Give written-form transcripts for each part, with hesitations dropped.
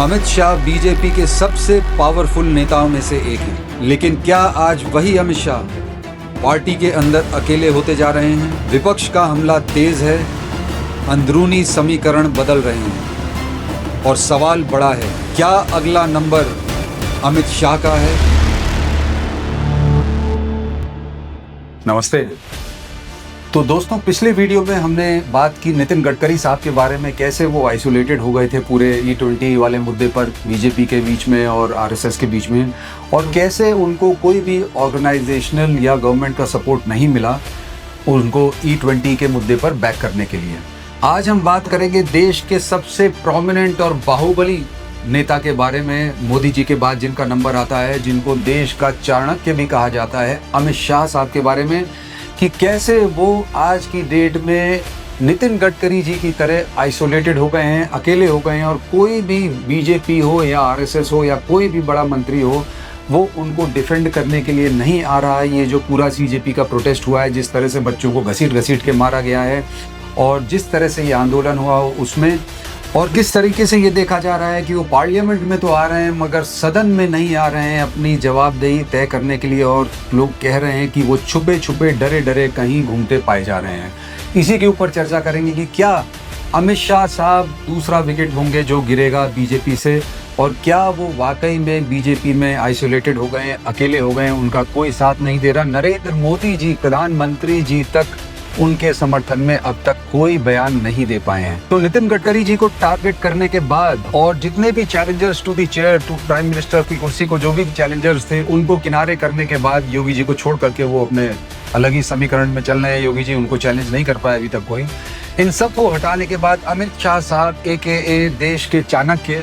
Amit Shah BJP के सबसे powerful नेताओं में से एक हैं। लेकिन क्या आज वही अमित शाह पार्टी के अंदर अकेले होते जा रहे हैं? विपक्ष का हमला तेज है, अंदरूनी समीकरण बदल रहे हैं और सवाल बड़ा है, क्या अगला नंबर अमित शाह का है? नमस्ते। तो दोस्तों, पिछले वीडियो में हमने बात की नितिन गडकरी साहब के बारे में, कैसे वो आइसोलेटेड हो गए थे पूरे E20 वाले मुद्दे पर बीजेपी के बीच में और आरएसएस के बीच में, और कैसे उनको कोई भी ऑर्गेनाइजेशनल या गवर्नमेंट का सपोर्ट नहीं मिला उनको E20 के मुद्दे पर बैक करने के लिए। आज हम बात करेंगे देश के सबसे प्रोमिनेंट और बाहुबली नेता के बारे में, मोदी जी के बाद जिनका नंबर आता है, जिनको देश का चाणक्य भी कहा जाता है, अमित शाह साहब के बारे में, कि कैसे वो आज की डेट में नितिन गडकरी जी की तरह आइसोलेटेड हो गए हैं, अकेले हो गए हैं, और कोई भी बीजेपी हो या आरएसएस हो या कोई भी बड़ा मंत्री हो, वो उनको डिफेंड करने के लिए नहीं आ रहा है। ये जो पूरा बीजेपी का प्रोटेस्ट हुआ है, जिस तरह से बच्चों को घसीट घसीट के मारा गया है और जिस तरह से ये आंदोलन हुआ उसमें, और किस तरीके से ये देखा जा रहा है कि वो पार्लियामेंट में तो आ रहे हैं मगर सदन में नहीं आ रहे हैं अपनी जवाबदेही तय करने के लिए, और लोग कह रहे हैं कि वो छुपे छुपे डरे डरे कहीं घूमते पाए जा रहे हैं। इसी के ऊपर चर्चा करेंगे कि क्या अमित शाह साहब दूसरा विकेट होंगे जो गिरेगा बीजेपी से, और क्या वो वाकई में बीजेपी में आइसोलेटेड हो गए हैं, अकेले हो गए हैं, उनका कोई साथ नहीं दे रहा। नरेंद्र मोदी जी, प्रधानमंत्री जी तक उनके समर्थन में अब तक कोई बयान नहीं दे पाए हैं। तो नितिन गडकरी जी को टारगेट करने के बाद और जितने भी challengers to the chair, to prime minister की कुर्सी को जो भी चैलेंजर्स थे, उनको किनारे करने के बाद योगी जी को छोड़ करके वो अपने अलग ही समीकरण में चल रहे हैं। योगी जी उनको चैलेंज नहीं कर पाए अभी तक कोई। इन सब को हटाने के बाद अमित शाह साहब AKA देश के चाणक्य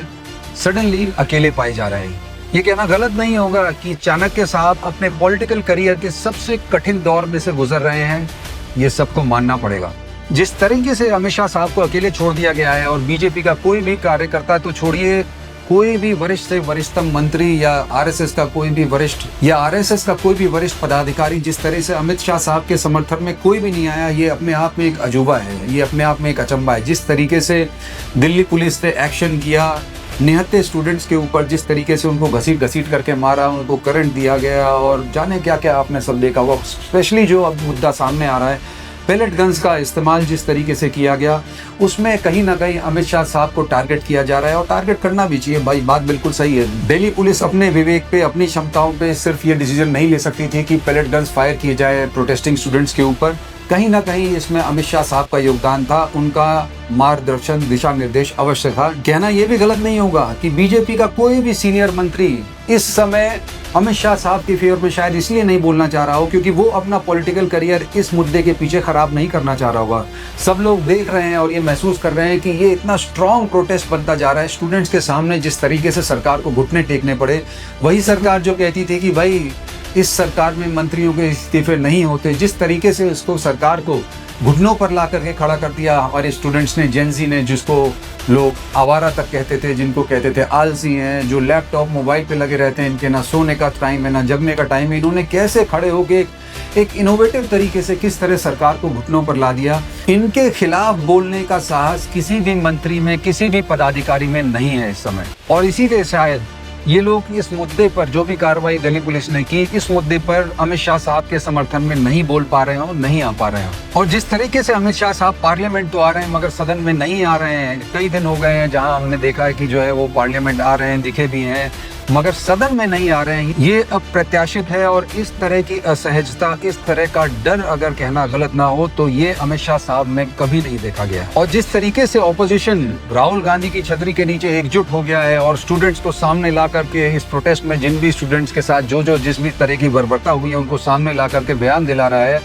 सडनली अकेले पाए जा रहे हैं। ये कहना गलत नहीं होगा कि चाणक्य साहब अपने पॉलिटिकल करियर के सबसे कठिन दौर में से गुजर रहे हैं, ये सबको मानना पड़ेगा। जिस तरीके से अमित शाह साहब को अकेले छोड़ दिया गया है, और बीजेपी का कोई भी कार्यकर्ता तो छोड़िए, कोई भी वरिष्ठ से वरिष्ठतम मंत्री या आरएसएस का कोई भी वरिष्ठ या आरएसएस का कोई भी वरिष्ठ पदाधिकारी जिस तरह से अमित शाह साहब के समर्थन में कोई भी नहीं आया, ये अपने आप में एक अजूबा है, ये अपने आप में एक अचंबा है। जिस तरीके से दिल्ली पुलिस ने एक्शन किया निहत्थे स्टूडेंट्स के ऊपर, जिस तरीके से उनको घसीट घसीट करके मारा, उनको करंट दिया गया, और जाने क्या क्या आपने सब देखा हुआ। स्पेशली जो अब मुद्दा सामने आ रहा है, पेलेट गन्स का इस्तेमाल जिस तरीके से किया गया, उसमें कहीं ना कहीं अमित शाह साहब को टारगेट किया जा रहा है, और टारगेट करना भी चाहिए भाई, बात बिल्कुल सही है। दिल्ली पुलिस अपने विवेक पे, अपनी क्षमताओं पे सिर्फ ये डिसीजन नहीं ले सकती थी कि पेलेट गन्स फायर किए जाए प्रोटेस्टिंग स्टूडेंट्स के ऊपर। कहीं ना कहीं इसमें अमित शाह साहब का योगदान था, उनका मार्गदर्शन, दिशा निर्देश अवश्य था। कहना यह भी गलत नहीं होगा कि बीजेपी का कोई भी सीनियर मंत्री इस समय अमित शाह साहब के फेवर में शायद इसलिए नहीं बोलना चाह रहा हो क्योंकि वो अपना पॉलिटिकल करियर इस मुद्दे के पीछे खराब नहीं करना चाह रहा होगा। सब लोग देख रहे हैं और ये महसूस कर रहे हैं कि ये इतना स्ट्रॉन्ग प्रोटेस्ट बनता जा रहा है स्टूडेंट्स के सामने, जिस तरीके से सरकार को घुटने टेकने पड़े। वही सरकार जो कहती थी कि भाई इस सरकार में मंत्रियों के इस्तीफे नहीं होते, जिस तरीके से इसको सरकार को घुटनों पर ला करके खड़ा कर दिया हमारे स्टूडेंट्स ने, जेनजी ने, जिसको लोग आवारा तक कहते थे, जिनको कहते थे आलसी हैं, जो लैपटॉप मोबाइल पे लगे रहते हैं, इनके ना सोने का टाइम है ना जगने का टाइम है। इन्होंने कैसे खड़े होके एक इनोवेटिव तरीके से किस तरह सरकार को घुटनों पर ला दिया। इनके खिलाफ बोलने का साहस किसी भी मंत्री में, किसी भी पदाधिकारी में नहीं है इस समय, और इसीलिए शायद ये लोग इस मुद्दे पर जो भी कार्रवाई दिल्ली पुलिस ने की, इस मुद्दे पर अमित शाह साहब के समर्थन में नहीं बोल पा रहे हो, नहीं आ पा रहे हो। और जिस तरीके से अमित शाह साहब पार्लियामेंट तो आ रहे हैं मगर सदन में नहीं आ रहे हैं, कई दिन हो गए हैं जहां हमने देखा है कि जो है वो पार्लियामेंट आ रहे हैं, दिखे भी हैं, मगर सदन में नहीं आ रहे हैं, ये अप्रत्याशित है। और इस तरह की असहजता, इस तरह का डर अगर कहना गलत ना हो तो ये अमित शाह साहब में कभी नहीं देखा गया। और जिस तरीके से ऑपोजिशन राहुल गांधी की छतरी के नीचे एकजुट हो गया है और स्टूडेंट्स को सामने ला करके इस प्रोटेस्ट में जिन भी स्टूडेंट्स के साथ जो जिस भी तरह की बर्बरता हुई है उनको सामने ला करके बयान दिला रहा है,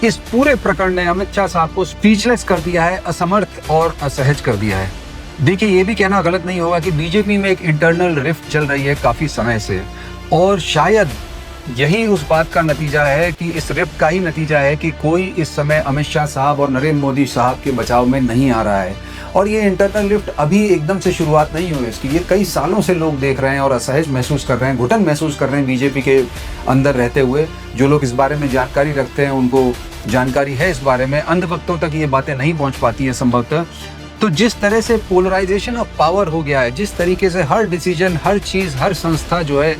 इस पूरे प्रकरण ने अमित शाह साहब को स्पीचलेस कर दिया है, असमर्थ और असहज कर दिया है। देखिए, ये भी कहना गलत नहीं होगा कि बीजेपी में एक इंटरनल रिफ्ट चल रही है काफ़ी समय से, और शायद यही उस बात का नतीजा है कि इस रिफ्ट का ही नतीजा है कि कोई इस समय अमित शाह साहब और नरेंद्र मोदी साहब के बचाव में नहीं आ रहा है। और ये इंटरनल रिफ्ट अभी एकदम से शुरुआत नहीं हुई इसकी, ये कई सालों से लोग देख रहे हैं और असहज महसूस कर रहे हैं, घुटन महसूस कर रहे हैं बीजेपी के अंदर रहते हुए। जो लोग इस बारे में जानकारी रखते हैं उनको जानकारी है इस बारे में, अंधभक्तों तक ये बातें नहीं पहुँच पाती हैं संभवतः। तो जिस तरह से पोलराइजेशन ऑफ पावर हो गया है, जिस तरीके से हर डिसीजन, हर चीज़, हर संस्था जो है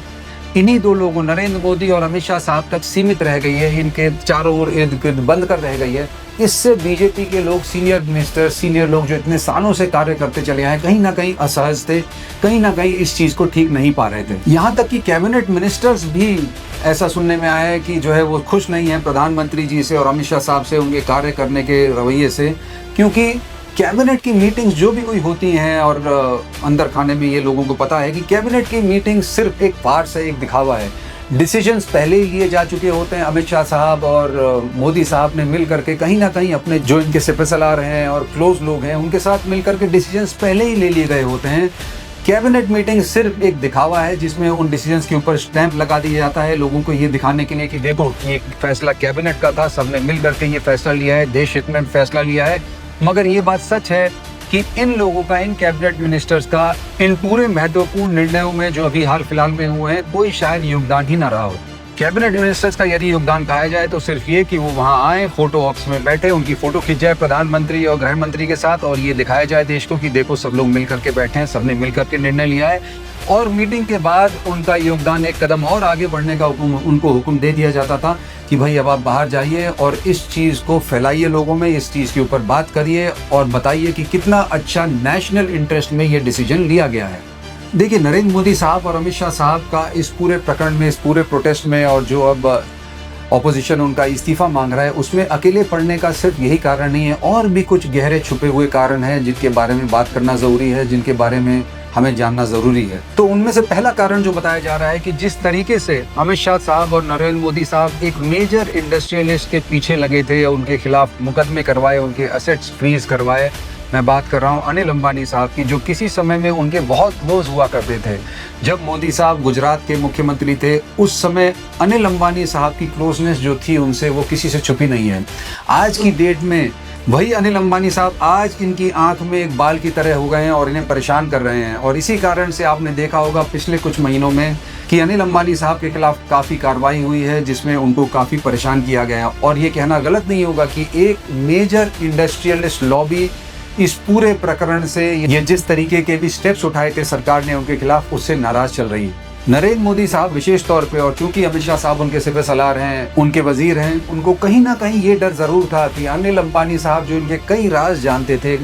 इन्हीं दो लोगों नरेंद्र मोदी और अमित शाह साहब तक सीमित रह गई है, इनके चारों ओर इर्द गिर्द बंद कर रह गई है। इससे बीजेपी के लोग, सीनियर मिनिस्टर, सीनियर लोग जो इतने सालों से कार्य करते चले आए, कहीं ना कहीं असहज थे, कहीं ना कहीं इस चीज़ को ठीक नहीं पा रहे थे। यहाँ तक कि कैबिनेट मिनिस्टर्स भी ऐसा सुनने में आया है कि जो है वो खुश नहीं है प्रधानमंत्री जी से और अमित शाह साहब से, उनके कार्य करने के रवैये से, क्योंकि कैबिनेट की मीटिंग्स जो भी कोई होती हैं और अंदर खाने में ये लोगों को पता है कि कैबिनेट की मीटिंग सिर्फ एक फार्स है, एक दिखावा है। डिसीजंस पहले ही लिए जा चुके होते हैं। अमित शाह साहब और मोदी साहब ने मिल करके कहीं ना कहीं अपने जो इनके सिपहसालार हैं और क्लोज लोग हैं उनके साथ मिल करके डिसीजंस पहले ही ले लिए गए होते हैं। कैबिनेट मीटिंग सिर्फ एक दिखावा है जिसमें उन डिसीजंस के ऊपर स्टैंप लगा दिया जाता है लोगों को ये दिखाने के लिए कि देखो ये फैसला कैबिनेट का था, सबने मिल करके ये फैसला लिया है, देश हित में फैसला लिया है। मगर ये बात सच है कि इन लोगों का, इन कैबिनेट मिनिस्टर्स का इन पूरे महत्वपूर्ण निर्णयों में जो अभी हाल फिलहाल में हुए हैं कोई शायद योगदान ही ना रहा हो। कैबिनेट मिनिस्टर्स का यदि योगदान कहा जाए तो सिर्फ ये कि वो वहाँ आए, फोटो ऑप्स में बैठे, उनकी फोटो खींच जाए प्रधानमंत्री और गृह मंत्री के साथ और ये दिखाया जाए देश को कि देखो सब लोग मिल करके बैठे हैं, सबने मिल करके निर्णय लिया है। और मीटिंग के बाद उनका योगदान एक कदम और आगे बढ़ने का उनको हुक्म दे दिया जाता था कि भाई अब आप बाहर जाइए और इस चीज़ को फैलाइए लोगों में, इस चीज़ के ऊपर बात करिए और बताइए कि कितना अच्छा नेशनल इंटरेस्ट में ये डिसीजन लिया गया है। देखिए, नरेंद्र मोदी साहब और अमित शाह साहब का इस पूरे प्रकरण में, इस पूरे प्रोटेस्ट में और जो अब ऑपोजिशन उनका इस्तीफा मांग रहा है उसमें अकेले पड़ने का सिर्फ यही कारण नहीं है, और भी कुछ गहरे छुपे हुए कारण हैं जिनके बारे में बात करना ज़रूरी है, जिनके बारे में हमें जानना ज़रूरी है। तो उनमें से पहला कारण जो बताया जा रहा है कि जिस तरीके से अमित शाह साहब और नरेंद्र मोदी साहब एक मेजर इंडस्ट्रियलिस्ट के पीछे लगे थे, उनके खिलाफ मुकदमे करवाए, उनके असेट्स फ्रीज करवाए। मैं बात कर रहा हूँ अनिल अंबानी साहब की, जो किसी समय में उनके बहुत क्लोज हुआ करते थे। जब मोदी साहब गुजरात के मुख्यमंत्री थे उस समय अनिल अंबानी साहब की क्लोजनेस जो थी उनसे वो किसी से छुपी नहीं है। आज की डेट में वही अनिल अंबानी साहब आज इनकी आंख में एक बाल की तरह हो गए हैं और इन्हें परेशान कर रहे हैं। और इसी कारण से आपने देखा होगा पिछले कुछ महीनों में कि अनिल अंबानी साहब के खिलाफ काफ़ी कार्रवाई हुई है जिसमें उनको काफ़ी परेशान किया गया। और ये कहना गलत नहीं होगा कि एक मेजर इंडस्ट्रियलिस्ट लॉबी इस पूरे प्रकरण से, ये जिस तरीके के भी स्टेप्स उठाए थे सरकार ने उनके खिलाफ, उससे नाराज चल रही है। नरेंद्र मोदी साहब विशेष तौर पे, और चूंकि अमित शाह साहब उनके सिपहसालार हैं, उनके वजीर हैं, उनको कहीं ना कहीं ये डर ज़रूर था कि अनिल अंबानी साहब जो इनके कई राज जानते थे,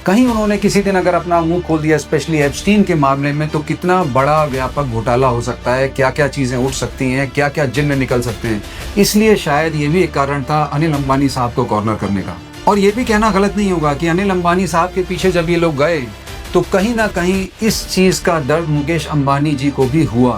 कहीं उन्होंने किसी दिन अगर अपना मुंह खोल दिया, स्पेशली एप्स्टीन के मामले में, तो कितना बड़ा व्यापक घोटाला हो सकता है, क्या क्या चीज़ें उठ सकती हैं, क्या क्या जिन्न निकल सकते हैं। इसलिए शायद ये भी एक कारण था अनिल अंबानी साहब को कॉर्नर करने का। और ये भी कहना गलत नहीं होगा कि अनिल अंबानी साहब के पीछे जब ये लोग गए तो कहीं ना कहीं इस चीज़ का दर्द मुकेश अंबानी जी को भी हुआ,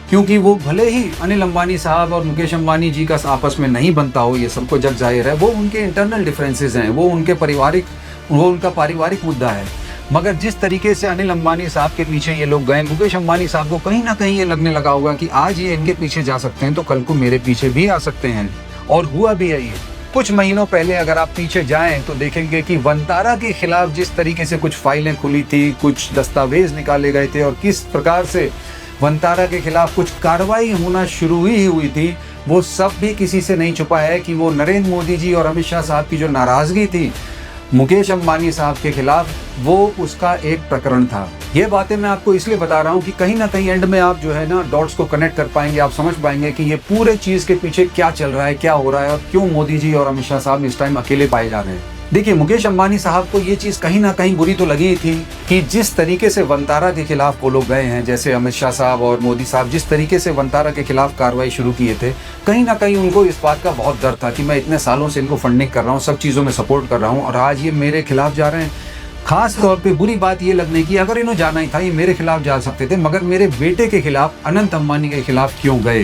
क्योंकि वो भले ही अनिल अंबानी साहब और मुकेश अंबानी जी का आपस में नहीं बनता हो, ये सबको जग जाहिर है, वो उनके इंटरनल डिफरेंसेस हैं, वो उनका पारिवारिक मुद्दा है। मगर जिस तरीके से अनिल अंबानी साहब के पीछे ये लोग गए, मुकेश अंबानी साहब को कहीं ना कहीं ये लगने लगा होगा कि आज ये इनके पीछे जा सकते हैं तो कल को मेरे पीछे भी आ सकते हैं। और हुआ भी है। ये कुछ महीनों पहले अगर आप पीछे जाएं तो देखेंगे कि वंतारा के खिलाफ जिस तरीके से कुछ फाइलें खुली थी, कुछ दस्तावेज निकाले गए थे और किस प्रकार से वंतारा के खिलाफ कुछ कार्रवाई होना शुरू ही हुई थी, वो सब भी किसी से नहीं छुपा है कि वो नरेंद्र मोदी जी और अमित शाह साहब की जो नाराज़गी थी मुकेश अंबानी साहब के खिलाफ, वो उसका एक प्रकरण था। ये बातें मैं आपको इसलिए बता रहा हूँ कि कहीं ना कहीं एंड में आप जो है ना डॉट्स को कनेक्ट कर पाएंगे, आप समझ पाएंगे कि ये पूरे चीज़ के पीछे क्या चल रहा है, क्या हो रहा है और क्यों मोदी जी और अमित शाह साहब इस टाइम अकेले पाए जा रहे हैं। देखिए, मुकेश अंबानी साहब को ये चीज़ कहीं ना कहीं बुरी तो लगी थी कि जिस तरीके से वंतारा के खिलाफ वो लोग गए हैं, जैसे अमित शाह साहब और मोदी साहब जिस तरीके से वंतारा के खिलाफ कार्रवाई शुरू किए थे, कहीं ना कहीं उनको इस बात का बहुत डर था कि मैं इतने सालों से इनको फंडिंग कर रहा हूँ, सब चीज़ों में सपोर्ट कर रहा हूँ और आज ये मेरे खिलाफ जा रहे हैं। खास तौर पे बुरी बात ये लगने की, अगर इन्हें जाना ही था ये मेरे खिलाफ जा सकते थे, मगर मेरे बेटे के खिलाफ, अनंत अंबानी के खिलाफ क्यों गए।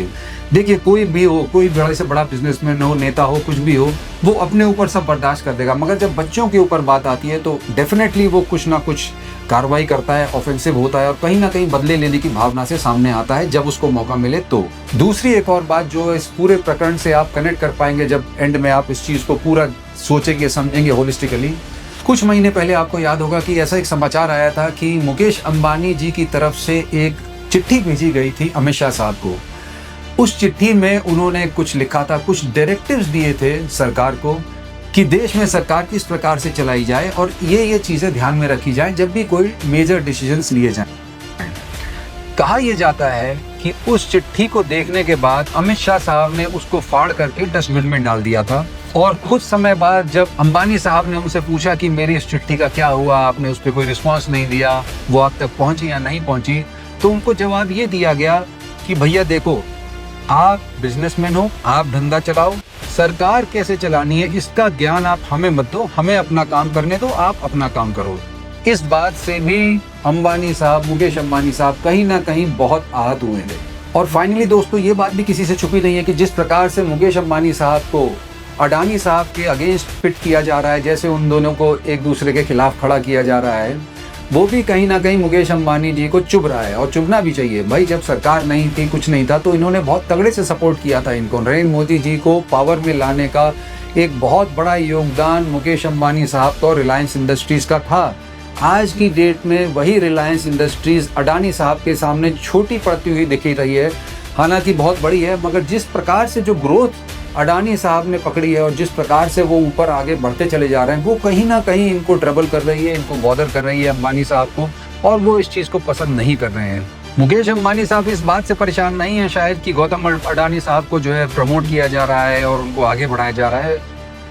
देखिए, कोई भी हो, कोई बड़े से बड़ा बिजनेसमैन हो, नेता हो, कुछ भी हो, वो अपने ऊपर सब बर्दाश्त कर देगा, मगर जब बच्चों के ऊपर बात आती है तो डेफिनेटली वो कुछ ना कुछ कार्रवाई करता है, ऑफेंसिव होता है और कहीं ना कहीं बदले लेने की भावना से सामने आता है जब उसको मौका मिले तो। दूसरी एक और बात जो इस पूरे प्रकरण से आप कनेक्ट कर पाएंगे जब एंड में आप इस चीज़ को पूरा सोचेंगे, समझेंगे होलिस्टिकली। कुछ महीने पहले आपको याद होगा कि ऐसा एक समाचार आया था कि मुकेश अंबानी जी की तरफ से एक चिट्ठी भेजी गई थी अमित शाह साहब को। उस चिट्ठी में उन्होंने कुछ लिखा था, कुछ डायरेक्टिव्स दिए थे सरकार को कि देश में सरकार किस प्रकार से चलाई जाए और ये चीज़ें ध्यान में रखी जाए जब भी कोई मेजर डिसीजंस लिए जाएं। कहा यह जाता है कि उस चिट्ठी को देखने के बाद अमित शाह साहब ने उसको फाड़ करके डस्टबिन में डाल दिया था और कुछ समय बाद जब अंबानी साहब ने उनसे पूछा कि मेरी इस चिट्ठी का क्या हुआ, आपने उस पर कोई रिस्पॉन्स नहीं दिया, वो आप तक पहुंची या नहीं पहुंची, तो उनको जवाब ये दिया गया कि भैया देखो, आप बिजनेसमैन हो, आप धंधा चलाओ, सरकार कैसे चलानी है इसका ज्ञान आप हमें मत दो, हमें अपना काम करने दो, आप अपना काम करो। इस बात से भी अंबानी साहब, मुकेश अंबानी साहब कहीं ना कहीं बहुत आहत हुए थे। और फाइनली दोस्तों, ये बात भी किसी से छुपी नहीं है कि जिस प्रकार से मुकेश अंबानी साहब को अडानी साहब के अगेंस्ट फिट किया जा रहा है, जैसे उन दोनों को एक दूसरे के खिलाफ खड़ा किया जा रहा है, वो भी कहीं ना कहीं मुकेश अंबानी जी को चुभ रहा है और चुभना भी चाहिए। भाई जब सरकार नहीं थी, कुछ नहीं था, तो इन्होंने बहुत तगड़े से सपोर्ट किया था इनको। नरेंद्र मोदी जी को पावर में लाने का एक बहुत बड़ा योगदान मुकेश अंबानी साहब का और रिलायंस इंडस्ट्रीज़ का था। आज की डेट में वही रिलायंस इंडस्ट्रीज़ अडानी साहब के सामने छोटी पड़ती हुई दिखी रही है, हालांकि बहुत बड़ी है, मगर जिस प्रकार से जो ग्रोथ अडानी साहब ने पकड़ी है और जिस प्रकार से वो ऊपर आगे बढ़ते चले जा रहे हैं, वो कहीं ना कहीं इनको ट्रबल कर रही है, इनको बॉदर कर रही है अंबानी साहब को, और वो इस चीज़ को पसंद नहीं कर रहे हैं। मुकेश अंबानी साहब इस बात से परेशान नहीं है शायद कि गौतम अडानी साहब को जो है प्रमोट किया जा रहा है और उनको आगे बढ़ाया जा रहा है,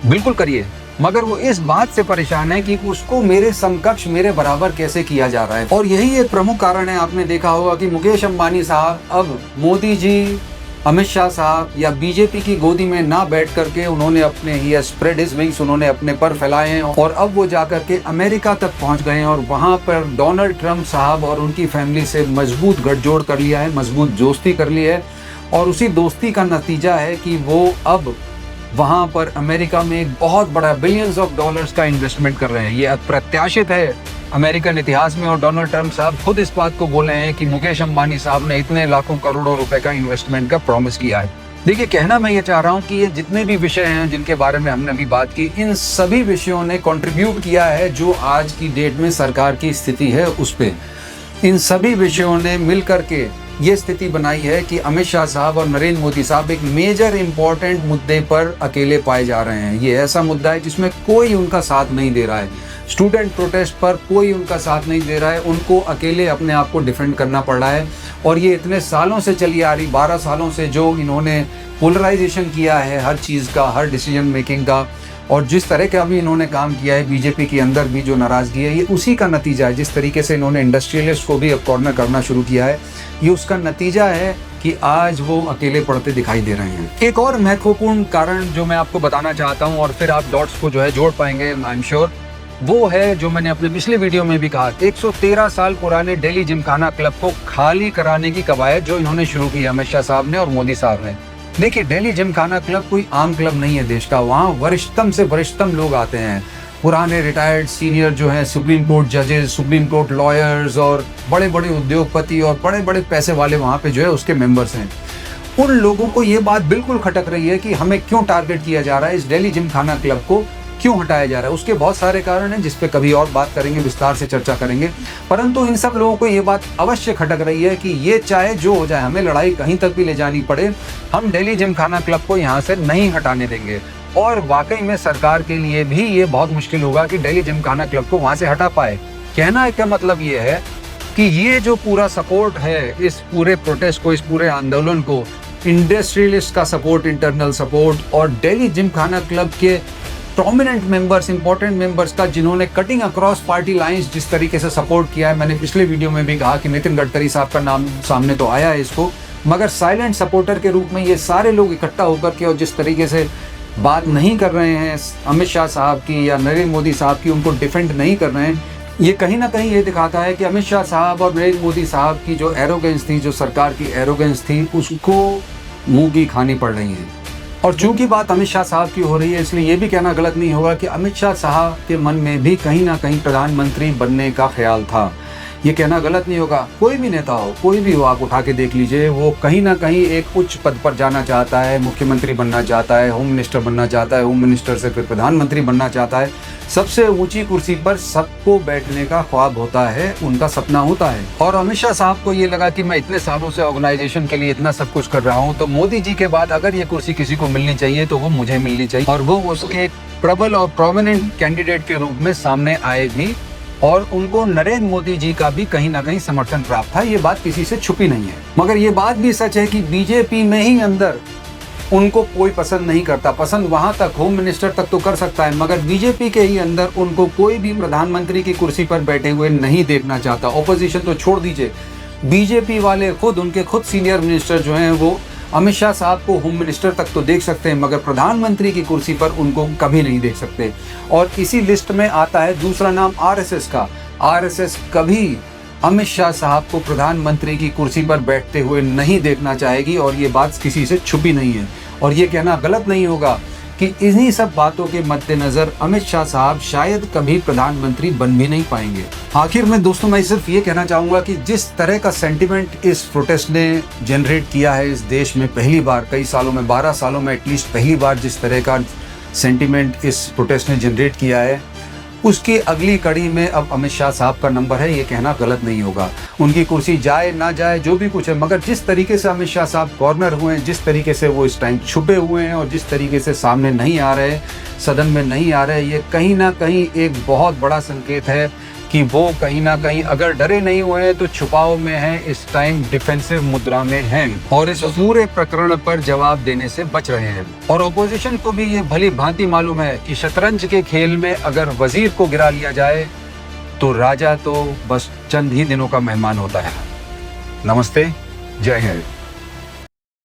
बिल्कुल करिए, मगर वो इस बात से परेशान है कि उसको मेरे समकक्ष, मेरे बराबर कैसे किया जा रहा है। और यही एक प्रमुख कारण है, आपने देखा होगा कि मुकेश अंबानी साहब अब मोदी जी, अमित शाह साहब या बीजेपी की गोदी में ना बैठ करके उन्होंने अपने ही स्प्रेड हिज विंग्स, उन्होंने अपने पर फैलाए हैं और अब वो जा करके अमेरिका तक पहुंच गए हैं और वहां पर डोनाल्ड ट्रंप साहब और उनकी फैमिली से मजबूत गठजोड़ कर लिया है, मजबूत दोस्ती कर ली है। और उसी दोस्ती का नतीजा है कि वो अब वहां पर अमेरिका में एक बहुत बड़ा बिलियंस ऑफ डॉलर्स का इन्वेस्टमेंट कर रहे हैं। ये अप्रत्याशित है अमेरिकन इतिहास में, और डोनाल्ड ट्रंप साहब खुद इस बात को बोले हैं कि मुकेश अंबानी साहब ने इतने लाखों करोड़ों रुपए का इन्वेस्टमेंट का प्रॉमिस किया है। देखिए, कहना मैं ये चाह रहा हूँ कि ये जितने भी विषय हैं जिनके बारे में हमने अभी बात की, इन सभी विषयों ने कंट्रीब्यूट किया है जो आज की डेट में सरकार की स्थिति है उस पर। इन सभी विषयों ने मिल करके ये स्थिति बनाई है कि अमित शाह साहब और नरेंद्र मोदी साहब एक मेजर इंपॉर्टेंट मुद्दे पर अकेले पाए जा रहे हैं। ये ऐसा मुद्दा है जिसमें कोई उनका साथ नहीं दे रहा है। स्टूडेंट प्रोटेस्ट पर कोई उनका साथ नहीं दे रहा है, उनको अकेले अपने आप को डिफेंड करना पड़ रहा है। और ये इतने सालों से चली आ रही, 12 सालों से जो इन्होंने पोलराइजेशन किया है हर चीज़ का, हर डिसीजन मेकिंग का, और जिस तरह का भी इन्होंने काम किया है बीजेपी के अंदर भी जो नाराज़गी है, ये उसी का नतीजा है। जिस तरीके से इन्होंने इंडस्ट्रियलिस्ट को भी अब कॉर्नर करना शुरू किया है, ये उसका नतीजा है कि आज वो अकेले पड़ते दिखाई दे रहे हैं। एक और महत्वपूर्ण कारण जो मैं आपको बताना चाहता हूँ, और फिर आप डॉट्स को जो है जोड़ पाएंगे आई एम श्योर, वो है जो मैंने अपने पिछले वीडियो में भी कहा, 113 साल पुराने दिल्ली जिमखाना क्लब को खाली कराने की कवायद जो इन्होंने शुरू की अमित शाह साहब ने और मोदी साहब ने। देखिए, दिल्ली जिमखाना क्लब कोई आम क्लब नहीं है देश का, वहाँ वरिष्ठतम से वरिष्ठतम लोग आते हैं, पुराने रिटायर्ड सीनियर जो हैं, सुप्रीम कोर्ट जजेस, सुप्रीम कोर्ट लॉयर्स और बड़े बड़े उद्योगपति और बड़े बड़े पैसे वाले वहाँ पे जो है उसके मेंबर्स हैं। उन लोगों को ये बात बिल्कुल खटक रही है कि हमें क्यों टारगेट किया जा रहा है, इस दिल्ली जिमखाना क्लब को क्यों हटाया जा रहा है। उसके बहुत सारे कारण हैं जिस पे कभी और बात करेंगे, विस्तार से चर्चा करेंगे, परंतु इन सब लोगों को ये बात अवश्य खटक रही है कि ये चाहे जो हो जाए, हमें लड़ाई कहीं तक भी ले जानी पड़े, हम दिल्ली जिमखाना क्लब को यहाँ से नहीं हटाने देंगे। और वाकई में सरकार के लिए भी ये बहुत मुश्किल होगा कि दिल्ली जिमखाना क्लब को वहाँ से हटा पाए। कहना का मतलब ये है कि ये जो पूरा सपोर्ट है इस पूरे प्रोटेस्ट को, इस पूरे आंदोलन को, इंडस्ट्रियलिस्ट का सपोर्ट, इंटरनल सपोर्ट और दिल्ली जिमखाना क्लब के प्रोमिनेंट मेंबर्स, इंपॉर्टेंट मेंबर्स का, जिन्होंने कटिंग अक्रॉस पार्टी लाइंस जिस तरीके से सपोर्ट किया है। मैंने पिछले वीडियो में भी कहा कि नितिन गडकरी साहब का नाम सामने तो आया है इसको, मगर साइलेंट सपोर्टर के रूप में ये सारे लोग इकट्ठा होकर के और जिस तरीके से बात नहीं कर रहे हैं अमित शाह साहब की या नरेंद्र मोदी साहब की, उनको डिफेंड नहीं कर रहे हैं, ये कहीं ना कहीं ये दिखाता है कि अमित शाह साहब और नरेंद्र मोदी साहब की जो एरोगेंस थी, जो सरकार की एरोगेंस थी, उसको मुंह की खानी पड़ रही है। और चूंकि बात अमित शाह साहब की हो रही है, इसलिए ये भी कहना गलत नहीं होगा कि अमित शाह साहब के मन में भी कहीं ना कहीं प्रधानमंत्री बनने का ख्याल था। ये कहना गलत नहीं होगा। कोई भी नेता हो, कोई भी हो, आप उठा के देख लीजिए, वो कहीं ना कहीं एक उच्च पद पर जाना चाहता है, मुख्यमंत्री बनना चाहता है, होम मिनिस्टर बनना चाहता है, होम मिनिस्टर से फिर प्रधानमंत्री बनना चाहता है। सबसे ऊंची कुर्सी पर सबको बैठने का ख्वाब होता है, उनका सपना होता है। और अमित शाह साहब को ये लगा कि मैं इतने सालों से ऑर्गेनाइजेशन के लिए इतना सब कुछ कर रहा हूँ, तो मोदी जी के बाद अगर ये कुर्सी किसी को मिलनी चाहिए तो वो मुझे मिलनी चाहिए। और वो उसके प्रबल और प्रोमिनेंट कैंडिडेट के रूप में सामने आए भी, और उनको नरेंद्र मोदी जी का भी कहीं ना कहीं समर्थन प्राप्त था। ये बात किसी से छुपी नहीं है। मगर ये बात भी सच है कि बीजेपी में ही अंदर उनको कोई पसंद नहीं करता। पसंद वहां तक, होम मिनिस्टर तक तो कर सकता है, मगर बीजेपी के ही अंदर उनको कोई भी प्रधानमंत्री की कुर्सी पर बैठे हुए नहीं देखना चाहता। ऑपोजिशन तो छोड़ दीजिए, बीजेपी वाले खुद, उनके खुद सीनियर मिनिस्टर जो हैं, वो अमित शाह साहब को होम मिनिस्टर तक तो देख सकते हैं, मगर प्रधानमंत्री की कुर्सी पर उनको कभी नहीं देख सकते। और इसी लिस्ट में आता है दूसरा नाम आरएसएस का। आरएसएस कभी अमित शाह साहब को प्रधानमंत्री की कुर्सी पर बैठते हुए नहीं देखना चाहेगी, और ये बात किसी से छुपी नहीं है। और ये कहना गलत नहीं होगा कि इन्हीं सब बातों के मद्देनजर अमित शाह साहब शायद कभी प्रधानमंत्री बन भी नहीं पाएंगे। आखिर में दोस्तों, मैं सिर्फ ये कहना चाहूँगा कि जिस तरह का सेंटिमेंट इस प्रोटेस्ट ने जनरेट किया है इस देश में, पहली बार कई सालों में, 12 सालों में एटलीस्ट पहली बार जिस तरह का सेंटिमेंट इस प्रोटेस्ट ने जनरेट किया है, उसकी अगली कड़ी में अब अमित शाह साहब का नंबर है, ये कहना गलत नहीं होगा। उनकी कुर्सी जाए ना जाए जो भी कुछ है, मगर जिस तरीके से अमित शाह साहब कॉर्नर हुए हैं, जिस तरीके से वो इस टाइम छुपे हुए हैं और जिस तरीके से सामने नहीं आ रहे, सदन में नहीं आ रहे, ये कहीं ना कहीं एक बहुत बड़ा संकेत है कि वो कहीं ना कहीं अगर डरे नहीं हुए हैं तो छुपाव में हैं, इस टाइम डिफेंसिव मुद्रा में हैं और इस पूरे प्रकरण पर जवाब देने से बच रहे हैं। और ऑपोजिशन को भी ये भली भांति मालूम है कि शतरंज के खेल में अगर वजीर को गिरा लिया जाए तो राजा तो बस चंद ही दिनों का मेहमान होता है। नमस्ते, जय हिंद।